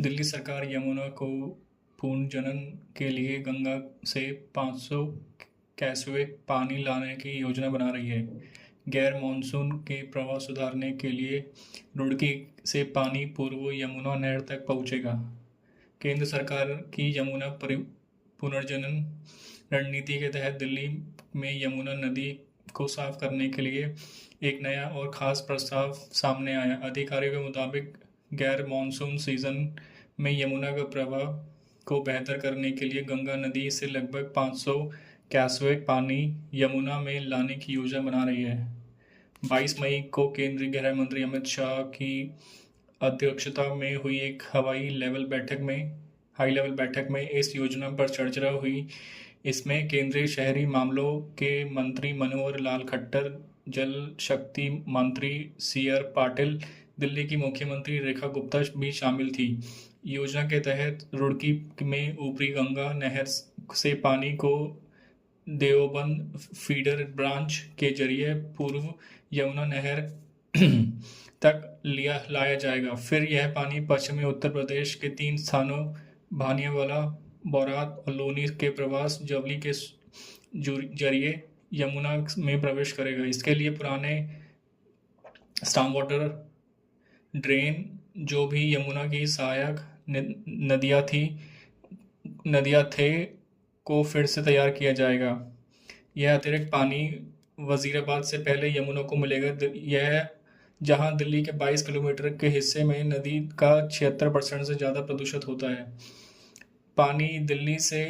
दिल्ली सरकार यमुना को पुनर्जनन के लिए गंगा से 500 क्यूसेक पानी लाने की योजना बना रही है। गैर मानसून के प्रवाह सुधारने के लिए रुड़की से पानी पूर्व यमुना नहर तक पहुंचेगा। केंद्र सरकार की यमुना पुनर्जनन रणनीति के तहत दिल्ली में यमुना नदी को साफ करने के लिए एक नया और ख़ास प्रस्ताव सामने आया। अधिकारियों के मुताबिक गैर मानसून सीजन में यमुना का प्रवाह को बेहतर करने के लिए गंगा नदी से लगभग 500 क्यूसेक पानी यमुना में लाने की योजना बना रही है। 22 मई को केंद्रीय गृह मंत्री अमित शाह की अध्यक्षता में हुई एक हाई लेवल बैठक में इस योजना पर चर्चा हुई। इसमें केंद्रीय शहरी मामलों के मंत्री मनोहर लाल खट्टर, जल शक्ति मंत्री सी.आर. पाटिल, दिल्ली की मुख्यमंत्री रेखा गुप्ता भी शामिल थी। योजना के तहत रुड़की में ऊपरी गंगा नहर से पानी को देवबंद फीडर ब्रांच के जरिए पूर्व यमुना नहर तक लाया जाएगा। फिर यह पानी पश्चिमी उत्तर प्रदेश के 3 स्थानों भानियावाला, बोरात और लोनी के प्रवास जवली के जरिए यमुना में प्रवेश करेगा। इसके लिए पुराने स्टॉर्म वाटर ड्रेन, जो भी यमुना की सहायक नदियाँ थे, को फिर से तैयार किया जाएगा। यह अतिरिक्त पानी वजीराबाद से पहले यमुना को मिलेगा। यह जहां दिल्ली के 22 किलोमीटर के हिस्से में नदी का 76% से ज़्यादा प्रदूषित होता है। पानी दिल्ली से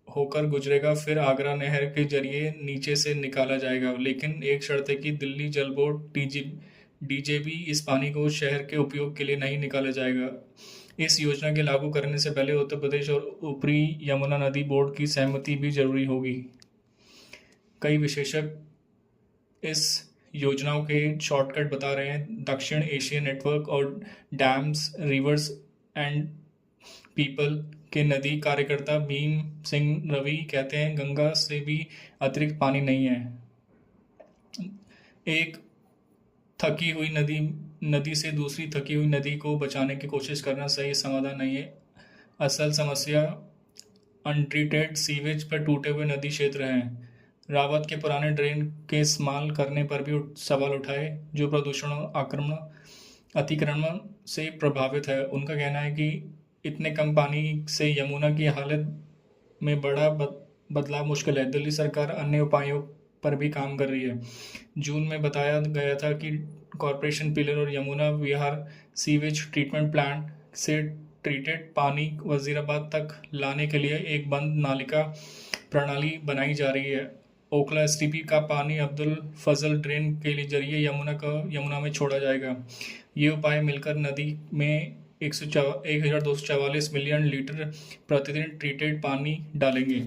होकर गुजरेगा, फिर आगरा नहर के जरिए नीचे से निकाला जाएगा। लेकिन एक शर्त है कि दिल्ली जल बोर्ड डीजेबी इस पानी को शहर के उपयोग के लिए नहीं निकाला जाएगा। इस योजना के लागू करने से पहले उत्तर प्रदेश और ऊपरी यमुना नदी बोर्ड की सहमति भी जरूरी होगी। कई विशेषज्ञ इस योजनाओं के शॉर्टकट बता रहे हैं। दक्षिण एशिया नेटवर्क और डैम्स, रिवर्स एंड पीपल के नदी कार्यकर्ता भीम सिंह रवि कहते हैं, गंगा से भी अतिरिक्त पानी नहीं है। एक थकी हुई नदी से दूसरी थकी हुई नदी को बचाने की कोशिश करना सही समाधान नहीं है। असल समस्या अनट्रीटेड सीवेज पर टूटे हुए नदी क्षेत्र हैं। रावत के पुराने ड्रेन के इस्तेमाल करने पर भी सवाल उठाए, जो प्रदूषण अतिक्रमण से प्रभावित है। उनका कहना है कि इतने कम पानी से यमुना की हालत में बड़ा बदलाव मुश्किल है। दिल्ली सरकार अन्य उपायों पर भी काम कर रही है। जून में बताया गया था कि कॉरपोरेशन पिलर और यमुना विहार सीवेज ट्रीटमेंट प्लांट से ट्रीटेड पानी वजीराबाद तक लाने के लिए एक बंद नालिका प्रणाली बनाई जा रही है। ओखला एसटीपी का पानी अब्दुल फजल ड्रेन के जरिए यमुना में छोड़ा जाएगा। ये उपाय मिलकर नदी में 1244 मिलियन लीटर प्रतिदिन ट्रीटेड पानी डालेंगे।